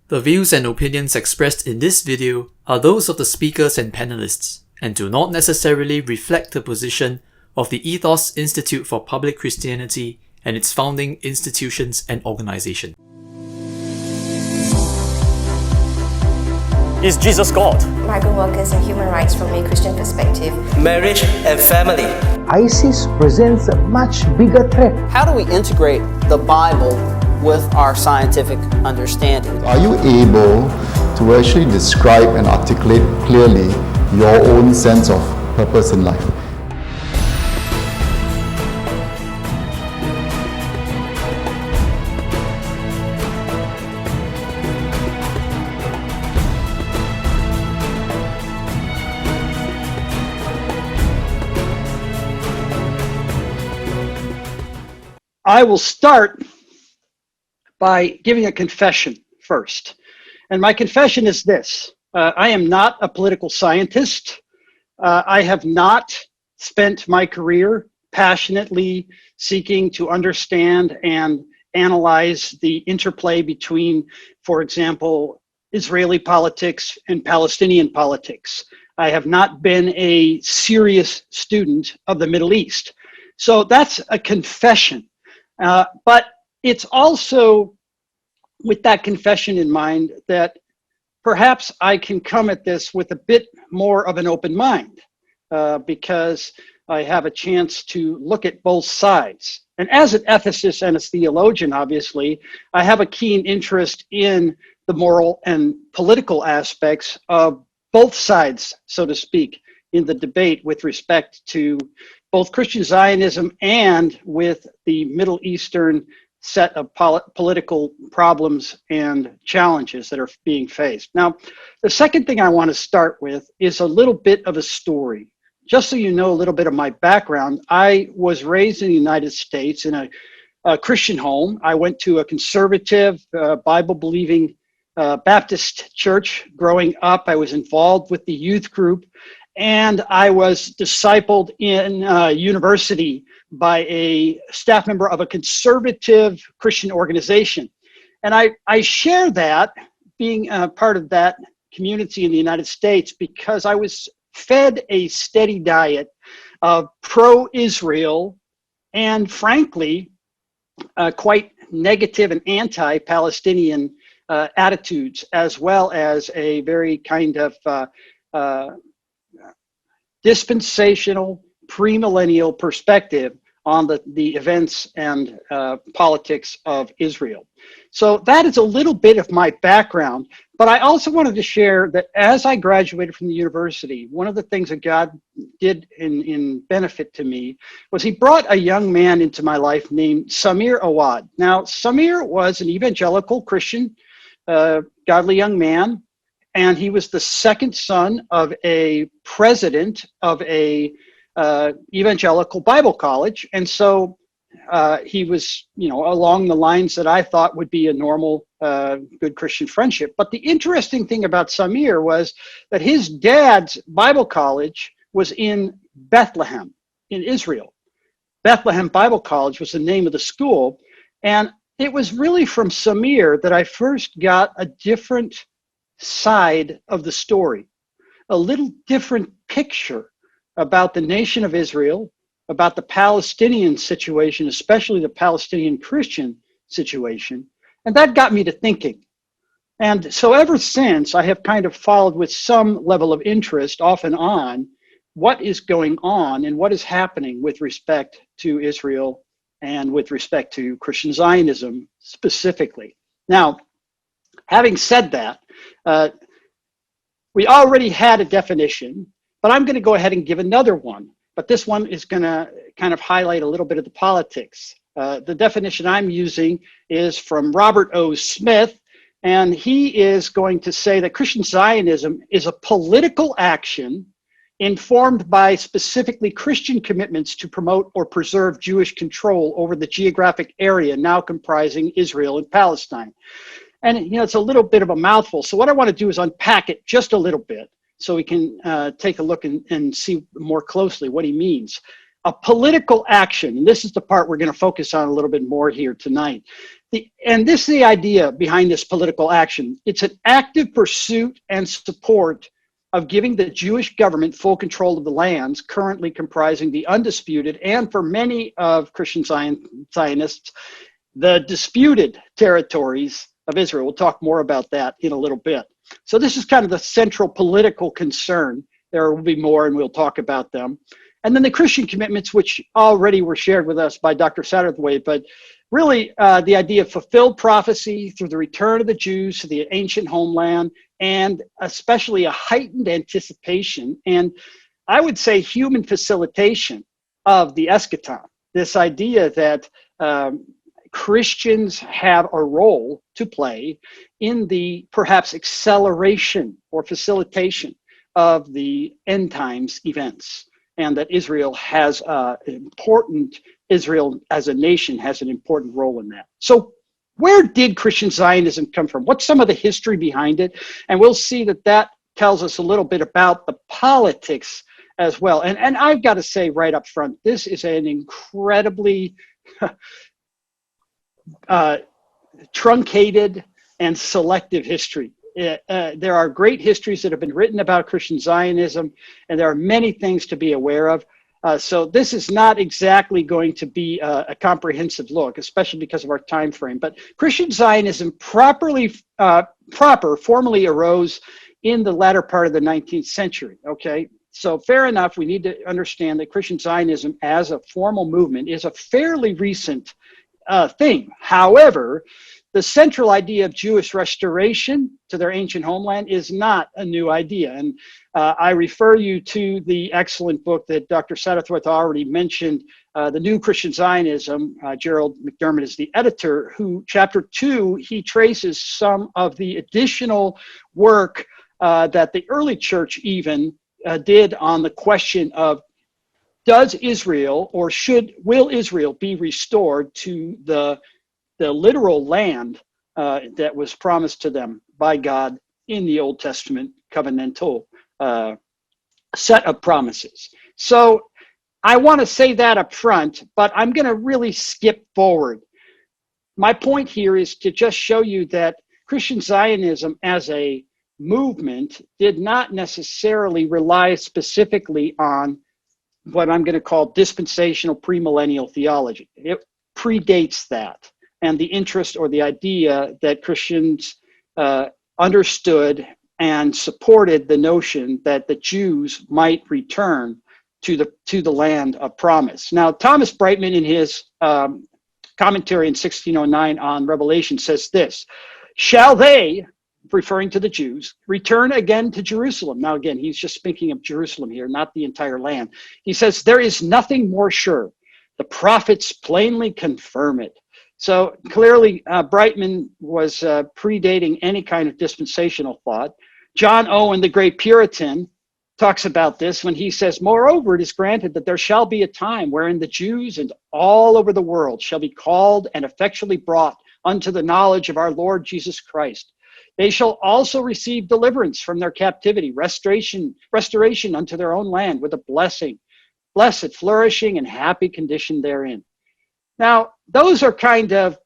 The views and opinions expressed in this video are those of the speakers and panelists, and do not necessarily reflect the position of the ETHOS Institute for Public Christianity and its founding institutions and organization. Is Jesus God? Migrant workers and human rights from a Christian perspective. Marriage and family. ISIS presents a much bigger threat. How do we integrate the Bible with our scientific understanding? Are you able to actually describe and articulate clearly your own sense of purpose in life? I will start by giving a confession first. And my confession is this. I am not a political scientist. I have not spent my career passionately seeking to understand and analyze the interplay between, for example, Israeli politics and Palestinian politics. I have not been a serious student of the Middle East. So that's a confession. But it's also with that confession in mind that perhaps I can come at this with a bit more of an open mind because I have a chance to look at both sides. And as an ethicist and a theologian, obviously, I have a keen interest in the moral and political aspects of both sides, so to speak, in the debate with respect to both Christian Zionism and with the Middle Eastern set of political problems and challenges that are being faced. Now, the second thing I want to start with is a little bit of a story. Just so you know a little bit of my background, I was raised in the United States in a Christian home. I went to a conservative, Bible-believing Baptist church growing up. I was involved with the youth group, and I was discipled in university by a staff member of a conservative Christian organization. And I share that, being part of that community in the United States, because I was fed a steady diet of pro-Israel and, frankly, quite negative and anti-Palestinian attitudes, as well as a very kind of dispensational, premillennial perspective on the events and politics of Israel. So that is a little bit of my background, but I also wanted to share that as I graduated from the university, one of the things that God did in benefit to me was he brought a young man into my life named Samir Awad. Now, Samir was an evangelical Christian, godly young man, and he was the second son of a president of a evangelical Bible college. And so he was, along the lines that I thought would be a normal, good Christian friendship. But the interesting thing about Samir was that his dad's Bible college was in Bethlehem, in Israel. Bethlehem Bible College was the name of the school. And it was really from Samir that I first got a different side of the story, a little different picture about the nation of Israel, about the Palestinian situation, especially the Palestinian Christian situation. And that got me to thinking. And so ever since, I have kind of followed with some level of interest off and on what is going on and what is happening with respect to Israel and with respect to Christian Zionism specifically. Now, having said that, we already had a definition, but I'm going to go ahead and give another one. But this one is going to kind of highlight a little bit of the politics. The definition I'm using is from Robert O. Smith, and he is going to say that Christian Zionism is a political action informed by specifically Christian commitments to promote or preserve Jewish control over the geographic area now comprising Israel and Palestine. And, it's a little bit of a mouthful. So what I want to do is unpack it just a little bit so we can take a look and see more closely what he means. A political action, and this is the part we're going to focus on a little bit more here tonight, And this is the idea behind this political action. It's an active pursuit and support of giving the Jewish government full control of the lands currently comprising the undisputed, and for many of Christian Zionists, the disputed territories of Israel. We'll talk more about that in a little bit. So this is kind of the central political concern. There will be more, and we'll talk about them. And then the Christian commitments, which already were shared with us by Dr. Satterthwaite, but really the idea of fulfilled prophecy through the return of the Jews to the ancient homeland, and especially a heightened anticipation, and I would say human facilitation of the eschaton. This idea that Christians have a role to play in the perhaps acceleration or facilitation of the end times events, and that Israel has Israel as a nation has an important role in that. So where did Christian Zionism come from? What's some of the history behind it? And we'll see that that tells us a little bit about the politics as well. And I've got to say right up front, this is an incredibly truncated and selective history. There are great histories that have been written about Christian Zionism, and there are many things to be aware of. So this is not exactly going to be a comprehensive look, especially because of our time frame. But Christian Zionism formally arose in the latter part of the 19th century, okay? So fair enough, we need to understand that Christian Zionism as a formal movement is a fairly recent thing. However, the central idea of Jewish restoration to their ancient homeland is not a new idea. And I refer you to the excellent book that Dr. Satterthwaite already mentioned, The New Christian Zionism. Gerald McDermott is the editor, who, chapter 2, he traces some of the additional work that the early church even did on the question of, does Israel, or will Israel be restored to the literal land that was promised to them by God in the Old Testament covenantal set of promises? So I want to say that up front, but I'm going to really skip forward. My point here is to just show you that Christian Zionism as a movement did not necessarily rely specifically on what I'm going to call dispensational premillennial theology. It predates that, and the interest or the idea that Christians understood and supported the notion that the Jews might return to the land of promise. Now, Thomas Brightman, in his commentary in 1609 on Revelation, says this: "Shall they," referring to the Jews, "return again to Jerusalem?" Now, again, he's just speaking of Jerusalem here, not the entire land. He says, "There is nothing more sure. The prophets plainly confirm it." So clearly, Brightman was predating any kind of dispensational thought. John Owen, the great Puritan, talks about this when he says, "Moreover, it is granted that there shall be a time wherein the Jews and all over the world shall be called and effectually brought unto the knowledge of our Lord Jesus Christ. They shall also receive deliverance from their captivity, restoration unto their own land with a blessed, flourishing, and happy condition therein." Now, those are kind of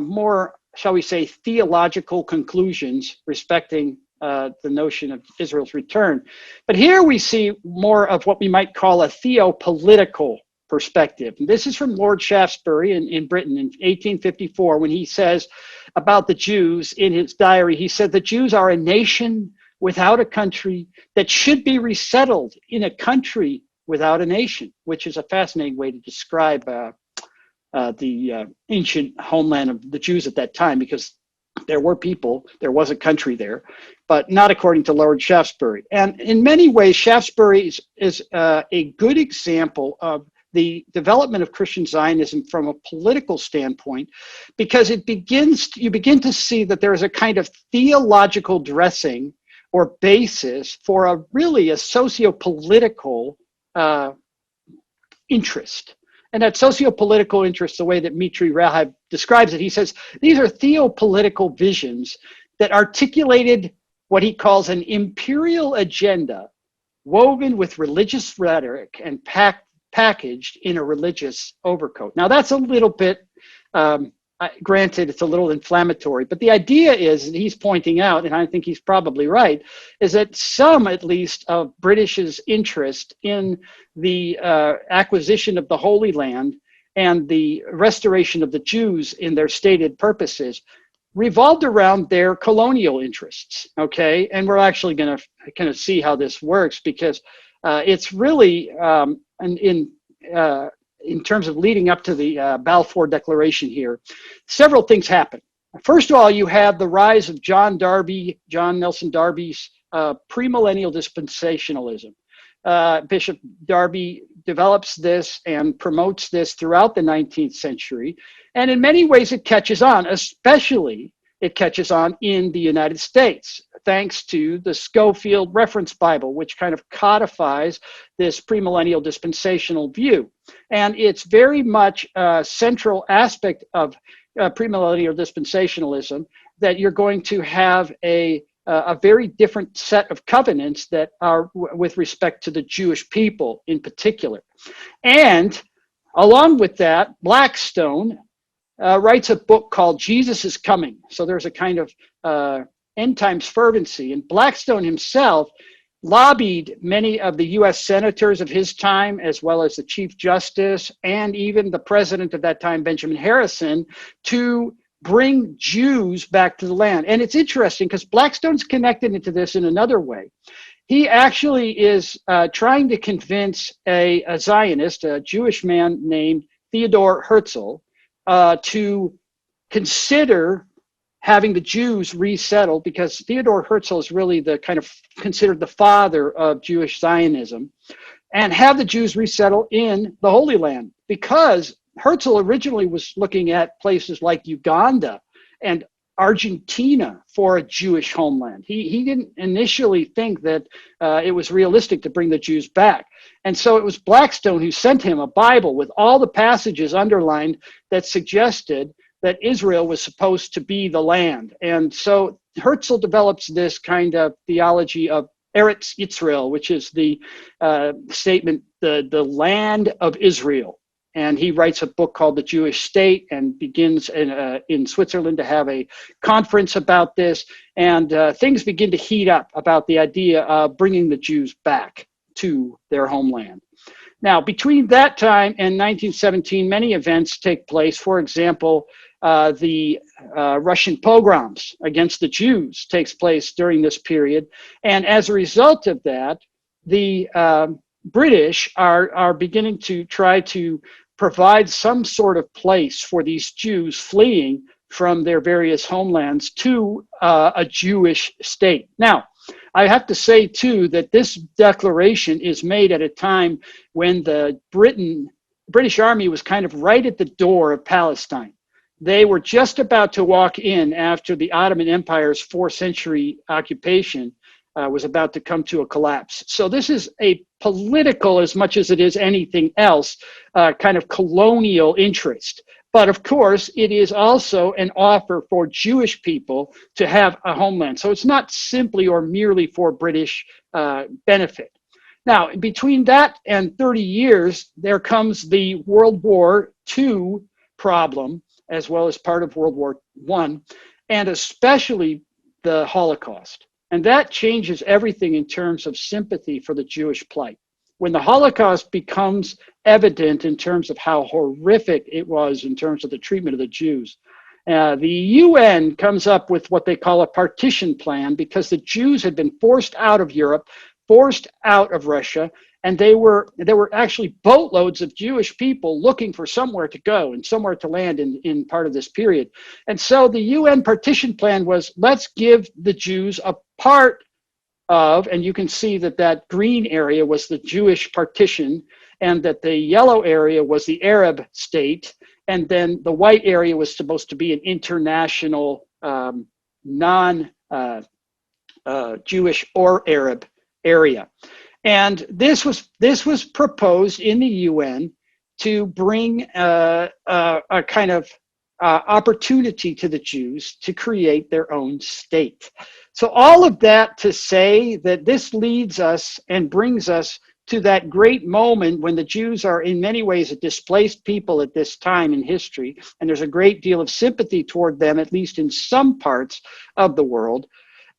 more, shall we say, theological conclusions respecting the notion of Israel's return. But here we see more of what we might call a theopolitical perspective. And this is from Lord Shaftesbury in Britain in 1854, when he says about the Jews in his diary, he said, "The Jews are a nation without a country that should be resettled in a country without a nation," which is a fascinating way to describe the ancient homeland of the Jews at that time, because there were people, there was a country there, but not according to Lord Shaftesbury. And in many ways, Shaftesbury is a good example of the development of Christian Zionism from a political standpoint, because you begin to see that there is a kind of theological dressing or basis for a socio-political interest. And that socio-political interest, the way that Mitri Rahab describes it, he says, these are theopolitical visions that articulated what he calls an imperial agenda woven with religious rhetoric and packaged in a religious overcoat. Now, that's a little bit granted, it's a little inflammatory, but the idea is, and he's pointing out, and I think he's probably right, is that some, at least, of British's interest in the acquisition of the Holy Land and the restoration of the Jews in their stated purposes revolved around their colonial interests, okay? And we're actually going to kind of see how this works, because it's really, in terms of leading up to the Balfour Declaration here, several things happen. First of all, you have the rise of John Nelson Darby's premillennial dispensationalism. Bishop Darby develops this and promotes this throughout the 19th century. And in many ways, it catches on, especially it catches on in the United States, thanks to the Schofield Reference Bible, which kind of codifies this premillennial dispensational view. And it's very much a central aspect of premillennial dispensationalism that you're going to have a very different set of covenants that are with respect to the Jewish people in particular. And along with that, Blackstone writes a book called Jesus is Coming. So there's a kind of end times fervency. And Blackstone himself lobbied many of the US senators of his time, as well as the Chief Justice and even the president of that time, Benjamin Harrison, to bring Jews back to the land. And it's interesting because Blackstone's connected into this in another way. He actually is trying to convince a Zionist, a Jewish man named Theodor Herzl, to consider having the Jews resettled, because Theodor Herzl is really the kind of considered the father of Jewish Zionism, and have the Jews resettle in the Holy Land, because Herzl originally was looking at places like Uganda and Argentina for a Jewish homeland. He didn't initially think that it was realistic to bring the Jews back. And so it was Blackstone who sent him a Bible with all the passages underlined that suggested that Israel was supposed to be the land. And so Herzl develops this kind of theology of Eretz Yisrael, which is the statement, the land of Israel. And he writes a book called The Jewish State and begins in Switzerland to have a conference about this. And things begin to heat up about the idea of bringing the Jews back to their homeland. Now, between that time and 1917, many events take place. For example, the Russian pogroms against the Jews takes place during this period. And as a result of that, the British are beginning to try to provide some sort of place for these Jews fleeing from their various homelands to a Jewish state. Now, I have to say, too, that this declaration is made at a time when the British Army was kind of right at the door of Palestine. They were just about to walk in after the Ottoman Empire's 4th century occupation was about to come to a collapse. So this is a political, as much as it is anything else, kind of colonial interest. But of course, it is also an offer for Jewish people to have a homeland. So it's not simply or merely for British benefit. Now, between that and 30 years, there comes the World War II problem, as well as part of World War I, and especially the Holocaust. And that changes everything in terms of sympathy for the Jewish plight. When the Holocaust becomes evident in terms of how horrific it was in terms of the treatment of the Jews, the UN comes up with what they call a partition plan, because the Jews had been forced out of Europe, forced out of Russia, and there were actually boatloads of Jewish people looking for somewhere to go and somewhere to land in part of this period. And so the UN partition plan was, let's give the Jews a part of, and you can see that that green area was the Jewish partition, and that the yellow area was the Arab state, and then the white area was supposed to be an international non-Jewish or Arab area. And this was proposed in the UN to bring a kind of opportunity to the Jews to create their own state. So all of that to say that this leads us and brings us to that great moment when the Jews are in many ways a displaced people at this time in history, and there's a great deal of sympathy toward them, at least in some parts of the world.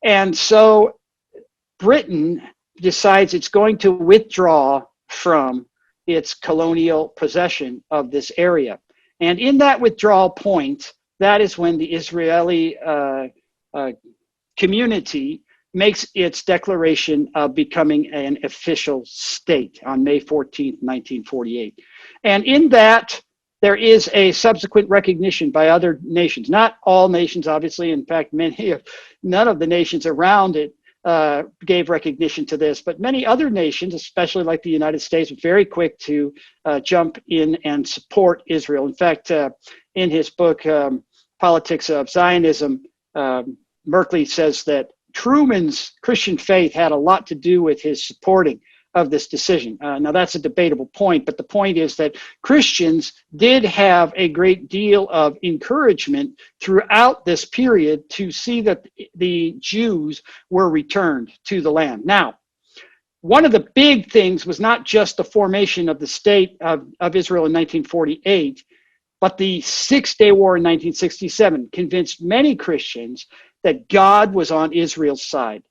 And so Britain decides it's going to withdraw from its colonial possession of this area. And in that withdrawal point, that is when the Israeli community makes its declaration of becoming an official state on May 14th, 1948. And in that, there is a subsequent recognition by other nations, not all nations, obviously. In fact, none of the nations around it gave recognition to this, but many other nations, especially like the United States, were very quick to jump in and support Israel. In fact, in his book, Politics of Zionism, Merkley says that Truman's Christian faith had a lot to do with his supporting of this decision. Now, that's a debatable point, but the point is that Christians did have a great deal of encouragement throughout this period to see that the Jews were returned to the land. Now, one of the big things was not just the formation of the state of Israel in 1948, but the Six-Day War in 1967 convinced many Christians that God was on Israel's side.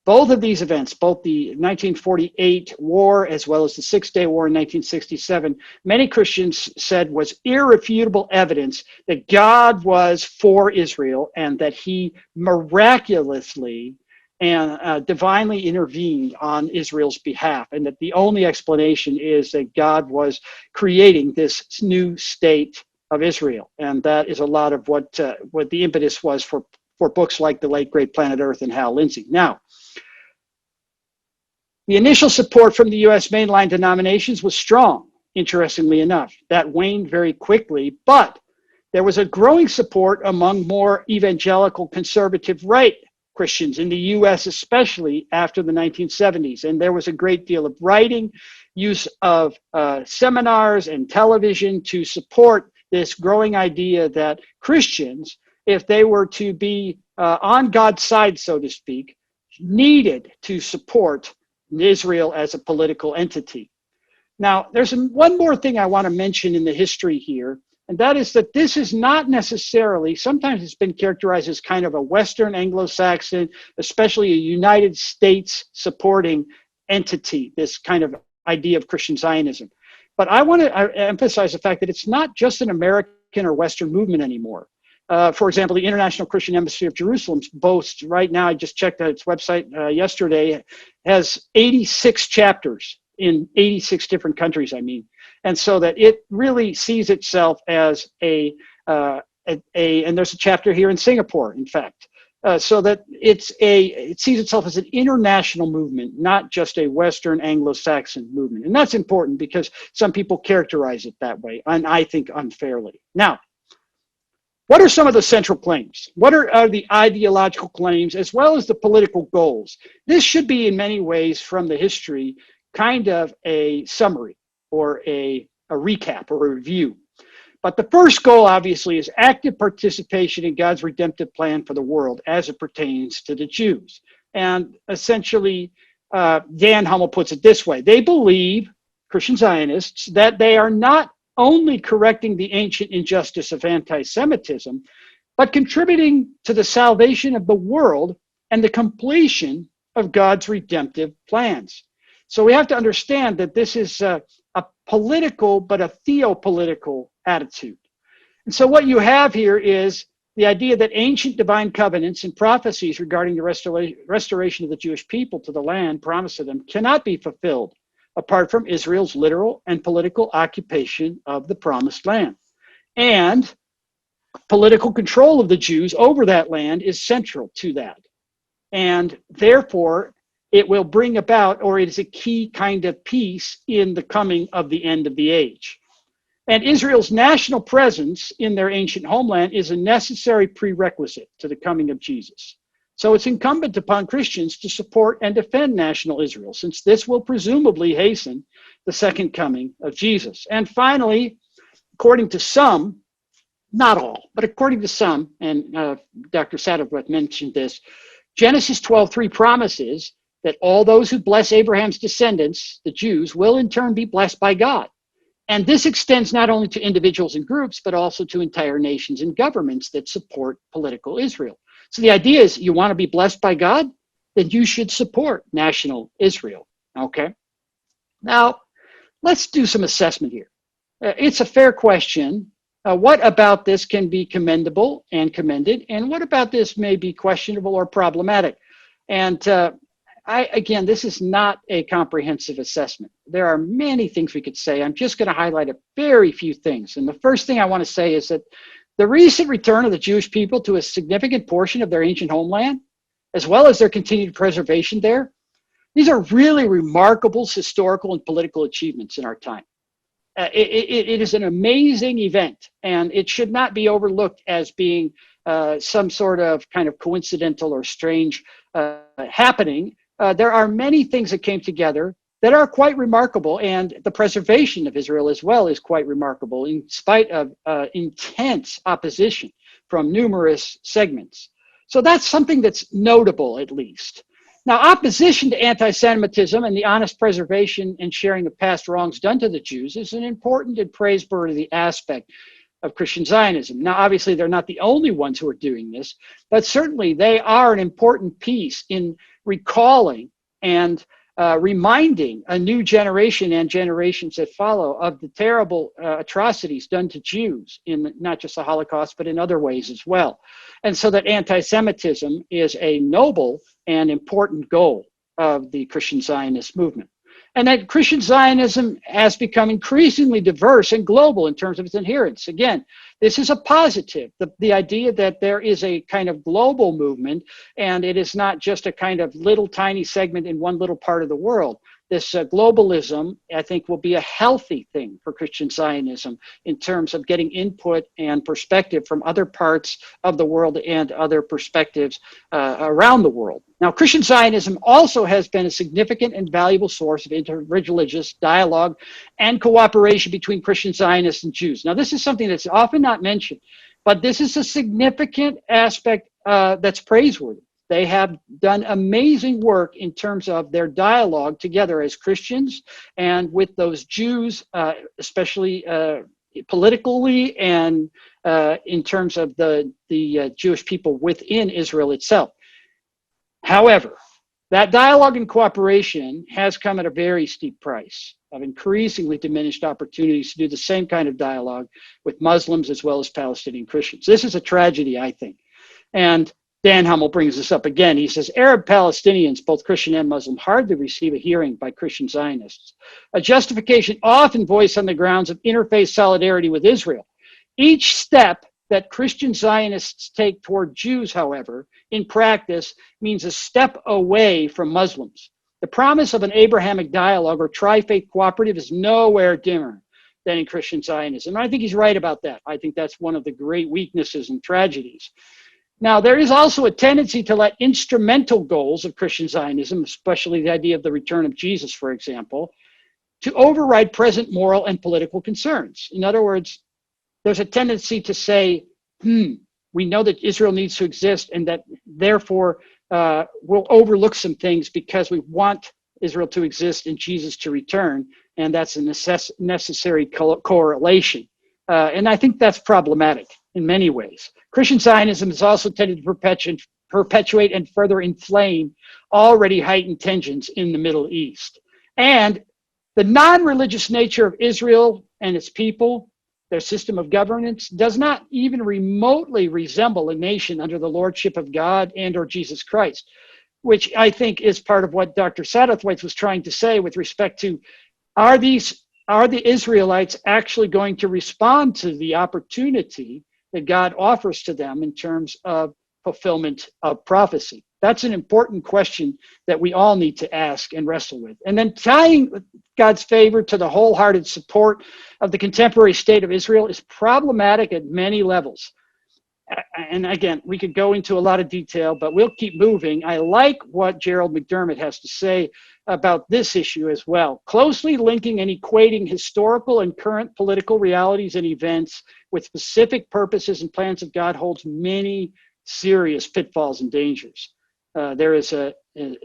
Both of these events, both the 1948 war as well as the Six-Day War in 1967, many Christians said was irrefutable evidence that God was for Israel and that he miraculously and divinely intervened on Israel's behalf, and that the only explanation is that God was creating this new state of Israel. And that is a lot of what the impetus was for books like The Late Great Planet Earth and Hal Lindsey. Now, the initial support from the U.S. mainline denominations was strong, interestingly enough. That waned very quickly, but there was a growing support among more evangelical conservative right Christians in the U.S., especially after the 1970s. And there was a great deal of writing, use of seminars and television to support this growing idea that Christians, if they were to be on God's side, so to speak, needed to support Israel as a political entity. Now, there's one more thing I want to mention in the history here, and that is that this is not necessarily, sometimes it's been characterized as kind of a Western Anglo-Saxon, especially a United States supporting entity, this kind of idea of Christian Zionism. But I want to emphasize the fact that it's not just an American or Western movement anymore. For example, the International Christian Embassy of Jerusalem boasts right now, I just checked out its website yesterday, has 86 chapters in 86 different countries, And so that it really sees itself as and there's a chapter here in Singapore, in fact, so that it sees itself as an international movement, not just a Western Anglo-Saxon movement. And that's important because some people characterize it that way, and I think unfairly. Now, what are some of the central claims? What are the ideological claims as well as the political goals? This should be in many ways from the history kind of a summary or a recap or a review. But the first goal, obviously, is active participation in God's redemptive plan for the world as it pertains to the Jews. And essentially, Dan Hummel puts it this way. They believe, Christian Zionists, that they are not only correcting the ancient injustice of anti-Semitism, but contributing to the salvation of the world and the completion of God's redemptive plans. So we have to understand that this is a political, but a theopolitical attitude. And so what you have here is the idea that ancient divine covenants and prophecies regarding the restoration of the Jewish people to the land promised to them cannot be fulfilled apart from Israel's literal and political occupation of the promised land. And political control of the Jews over that land is central to that. And therefore, it will bring about, or it is a key kind of piece in the coming of the end of the age. And Israel's national presence in their ancient homeland is a necessary prerequisite to the coming of Jesus. So it's incumbent upon Christians to support and defend national Israel, since this will presumably hasten the second coming of Jesus. And finally, according to some, not all, but according to some, and Dr. Sadowitz mentioned this, Genesis 12:3 promises that all those who bless Abraham's descendants, the Jews, will in turn be blessed by God. And this extends not only to individuals and groups, but also to entire nations and governments that support political Israel. So the idea is, you want to be blessed by God? Then you should support national Israel. Okay? Now, let's do some assessment here. It's a fair question. What about this can be commendable and commended? And what about this may be questionable or problematic? And again, this is not a comprehensive assessment. There are many things we could say. I'm just going to highlight a very few things. And the first thing I want to say is that the recent return of the Jewish people to a significant portion of their ancient homeland, as well as their continued preservation there, these are really remarkable historical and political achievements in our time. It is an amazing event, and it should not be overlooked as being some sort of kind of coincidental or strange happening. There are many things that came together that are quite remarkable, and the preservation of Israel as well is quite remarkable in spite of intense opposition from numerous segments. So that's something that's notable, at least. Now, opposition to anti-Semitism and the honest preservation and sharing of past wrongs done to the Jews is an important and praiseworthy aspect of Christian Zionism. Now, obviously, they're not the only ones who are doing this, but certainly they are an important piece in recalling and reminding a new generation and generations that follow of the terrible atrocities done to Jews in not just the Holocaust, but in other ways as well. And so that anti-Semitism is a noble and important goal of the Christian Zionist movement. And that Christian Zionism has become increasingly diverse and global in terms of its adherents. Again, this is a positive, the idea that there is a kind of global movement, and it is not just a kind of little tiny segment in one little part of the world. This globalism, I think, will be a healthy thing for Christian Zionism in terms of getting input and perspective from other parts of the world and other perspectives around the world. Now, Christian Zionism also has been a significant and valuable source of interreligious dialogue and cooperation between Christian Zionists and Jews. Now, this is something that's often not mentioned, but this is a significant aspect that's praiseworthy. They have done amazing work in terms of their dialogue together as Christians and with those Jews, especially politically and in terms of the Jewish people within Israel itself. However, that dialogue and cooperation has come at a very steep price of increasingly diminished opportunities to do the same kind of dialogue with Muslims as well as Palestinian Christians. This is a tragedy, I think. And Dan Hummel brings this up again. He says, Arab Palestinians, both Christian and Muslim, hardly receive a hearing by Christian Zionists, a justification often voiced on the grounds of interfaith solidarity with Israel. Each step that Christian Zionists take toward Jews, however, in practice means a step away from Muslims. The promise of an Abrahamic dialogue or tri-faith cooperative is nowhere dimmer than in Christian Zionism. And I think he's right about that. I think that's one of the great weaknesses and tragedies. Now, there is also a tendency to let instrumental goals of Christian Zionism, especially the idea of the return of Jesus, for example, to override present moral and political concerns. In other words, there's a tendency to say, we know that Israel needs to exist and that therefore we'll overlook some things because we want Israel to exist and Jesus to return, and that's a necessary correlation. And I think that's problematic in many ways. Christian Zionism has also tended to perpetuate and further inflame already heightened tensions in the Middle East. And the non-religious nature of Israel and its people, their system of governance, does not even remotely resemble a nation under the lordship of God and or Jesus Christ, which I think is part of what Dr. Satterthwaite was trying to say with respect to, are the Israelites actually going to respond to the opportunity that God offers to them in terms of fulfillment of prophecy? That's an important question that we all need to ask and wrestle with. And then tying God's favor to the wholehearted support of the contemporary state of Israel is problematic at many levels. And again, we could go into a lot of detail, but we'll keep moving. I like what Gerald McDermott has to say about this issue as well. Closely linking and equating historical and current political realities and events with specific purposes and plans of God holds many serious pitfalls and dangers. There is a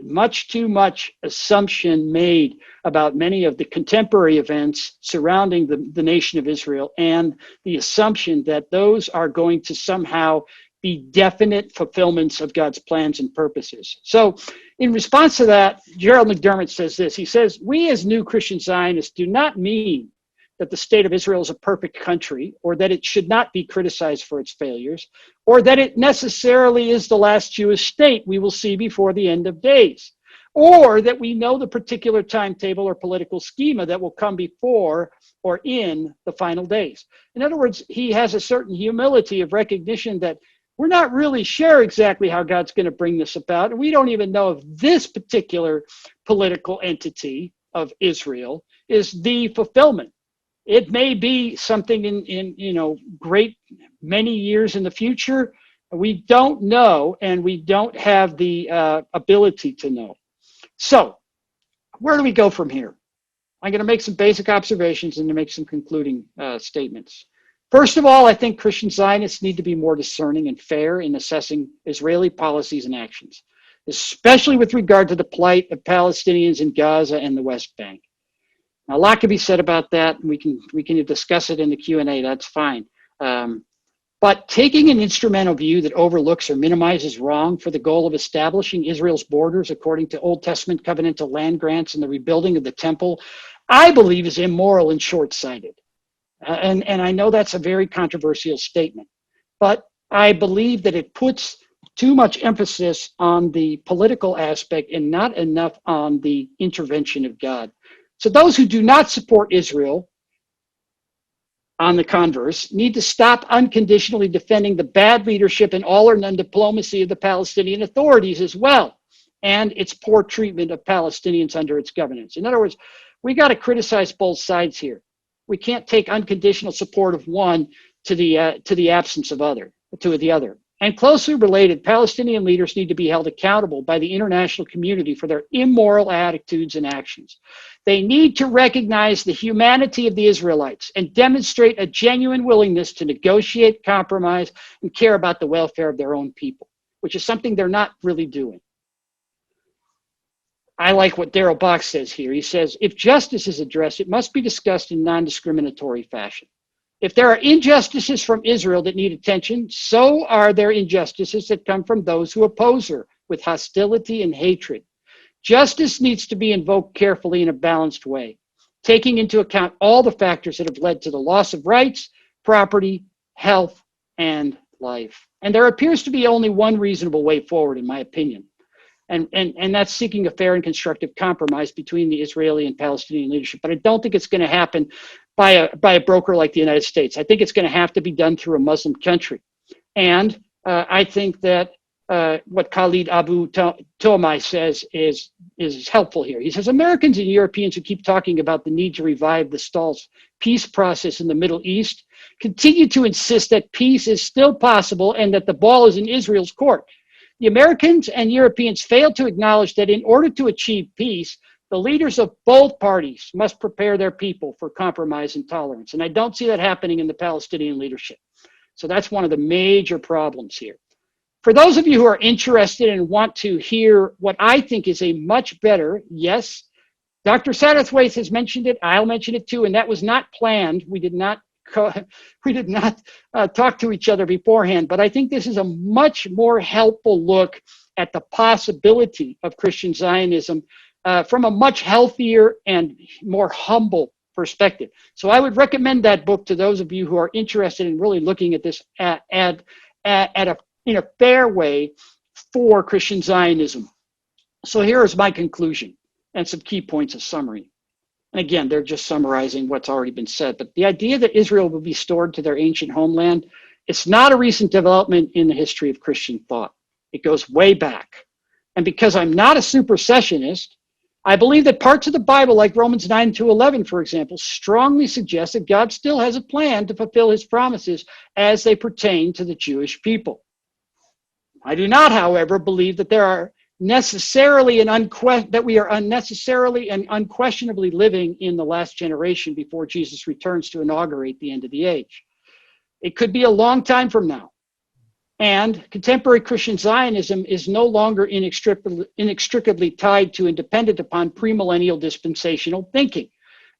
much too much assumption made about many of the contemporary events surrounding the nation of Israel, and the assumption that those are going to somehow be definite fulfillments of God's plans and purposes. So in response to that, Gerald McDermott says this. He says, "We as new Christian Zionists do not mean that the state of Israel is a perfect country, or that it should not be criticized for its failures, or that it necessarily is the last Jewish state we will see before the end of days, or that we know the particular timetable or political schema that will come before or in the final days." In other words, he has a certain humility of recognition that we're not really sure exactly how God's going to bring this about, and we don't even know if this particular political entity of Israel is the fulfillment. It may be something in great many years in the future. We don't know, and we don't have the ability to know. So where do we go from here? I'm going to make some basic observations and to make some concluding statements. First of all, I think Christian Zionists need to be more discerning and fair in assessing Israeli policies and actions, especially with regard to the plight of Palestinians in Gaza and the West Bank. Now, a lot can be said about that. We can discuss it in the Q&A. That's fine. But taking an instrumental view that overlooks or minimizes wrong for the goal of establishing Israel's borders according to Old Testament covenantal land grants and the rebuilding of the temple, I believe is immoral and short-sighted. And I know that's a very controversial statement, but I believe that it puts too much emphasis on the political aspect and not enough on the intervention of God. So those who do not support Israel, on the converse, need to stop unconditionally defending the bad leadership and all or none diplomacy of the Palestinian authorities as well, and its poor treatment of Palestinians under its governance. In other words, we got to criticize both sides here. We can't take unconditional support of one to the absence of the other. And closely related, Palestinian leaders need to be held accountable by the international community for their immoral attitudes and actions. They need to recognize the humanity of the Israelites and demonstrate a genuine willingness to negotiate, compromise, and care about the welfare of their own people, which is something they're not really doing. I like what Darrell Bock says here. He says, if justice is addressed, it must be discussed in non-discriminatory fashion. If there are injustices from Israel that need attention, so are there injustices that come from those who oppose her with hostility and hatred. Justice needs to be invoked carefully in a balanced way, taking into account all the factors that have led to the loss of rights, property, health, and life. And there appears to be only one reasonable way forward, in my opinion. And that's seeking a fair and constructive compromise between the Israeli and Palestinian leadership. But I don't think it's going to happen by a broker like the United States. I think it's going to have to be done through a Muslim country. And I think that what Khalid Abu Tomai says is helpful here. He says, Americans and Europeans who keep talking about the need to revive the stalled peace process in the Middle East continue to insist that peace is still possible and that the ball is in Israel's court. The Americans and Europeans fail to acknowledge that in order to achieve peace, the leaders of both parties must prepare their people for compromise and tolerance. And I don't see that happening in the Palestinian leadership. So that's one of the major problems here. For those of you who are interested and want to hear what I think is a much better, yes, Dr. Satterthwaite has mentioned it, I'll mention it too, and that was not planned. We did not talk to each other beforehand, but I think this is a much more helpful look at the possibility of Christian Zionism from a much healthier and more humble perspective. So I would recommend that book to those of you who are interested in really looking at this in a fair way for Christian Zionism. So here is my conclusion and some key points of summary. And again, they're just summarizing what's already been said. But the idea that Israel will be restored to their ancient homeland, it's not a recent development in the history of Christian thought. It goes way back. And because I'm not a supersessionist, I believe that parts of the Bible, like Romans 9-11, for example, strongly suggest that God still has a plan to fulfill his promises as they pertain to the Jewish people. I do not, however, believe that there are that we are unnecessarily and unquestionably living in the last generation before Jesus returns to inaugurate the end of the age. It could be a long time from now. And contemporary Christian Zionism is no longer inextricably tied to and dependent upon premillennial dispensational thinking.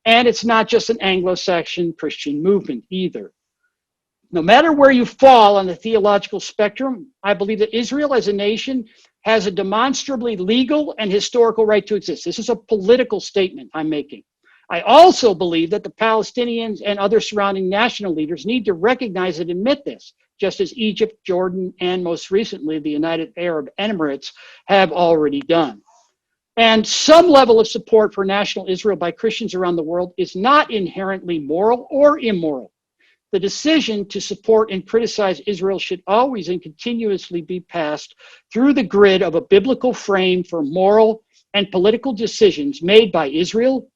And it's not just an Anglo-Saxon Christian movement either. No matter where you fall on the theological spectrum, I believe that Israel as a nation has a demonstrably legal and historical right to exist. This is a political statement I'm making. I also believe that the Palestinians and other surrounding national leaders need to recognize and admit this, just as Egypt, Jordan, and most recently the United Arab Emirates have already done. And some level of support for national Israel by Christians around the world is not inherently moral or immoral. The decision to support and criticize Israel should always and continuously be passed through the grid of a biblical frame for moral and political decisions made by Israel,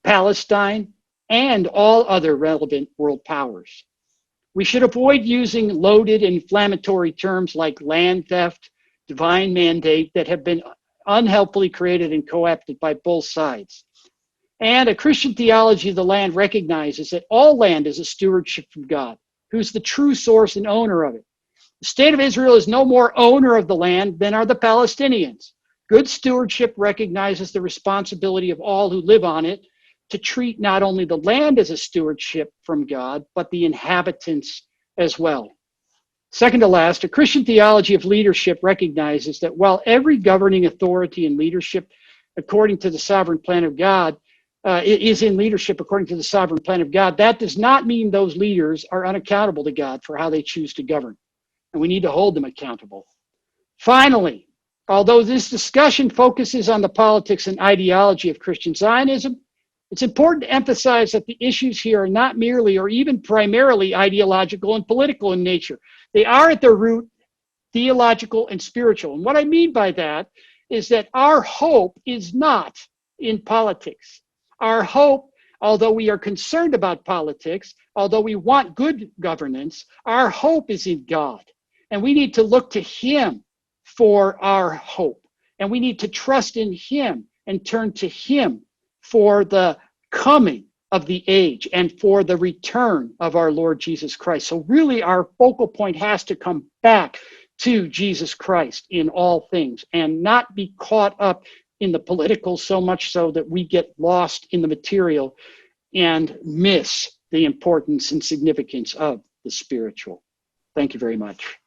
Palestine, and all other relevant world powers. We should avoid using loaded inflammatory terms like land theft, divine mandate that have been unhelpfully created and co-opted by both sides. And a Christian theology of the land recognizes that all land is a stewardship from God, who's the true source and owner of it. The state of Israel is no more owner of the land than are the Palestinians. Good stewardship recognizes the responsibility of all who live on it to treat not only the land as a stewardship from God, but the inhabitants as well. Second to last, a Christian theology of leadership recognizes that while every governing authority and leadership, according to the sovereign plan of God, is in leadership according to the sovereign plan of God, that does not mean those leaders are unaccountable to God for how they choose to govern. And we need to hold them accountable. Finally, although this discussion focuses on the politics and ideology of Christian Zionism, it's important to emphasize that the issues here are not merely or even primarily ideological and political in nature. They are at their root theological and spiritual. And what I mean by that is that our hope is not in politics. Our hope, although we are concerned about politics, although we want good governance, our hope is in God. And we need to look to Him for our hope. And we need to trust in Him and turn to Him for the coming of the age and for the return of our Lord Jesus Christ. So really our focal point has to come back to Jesus Christ in all things and not be caught up in the political so much so that we get lost in the material and miss the importance and significance of the spiritual. Thank you very much.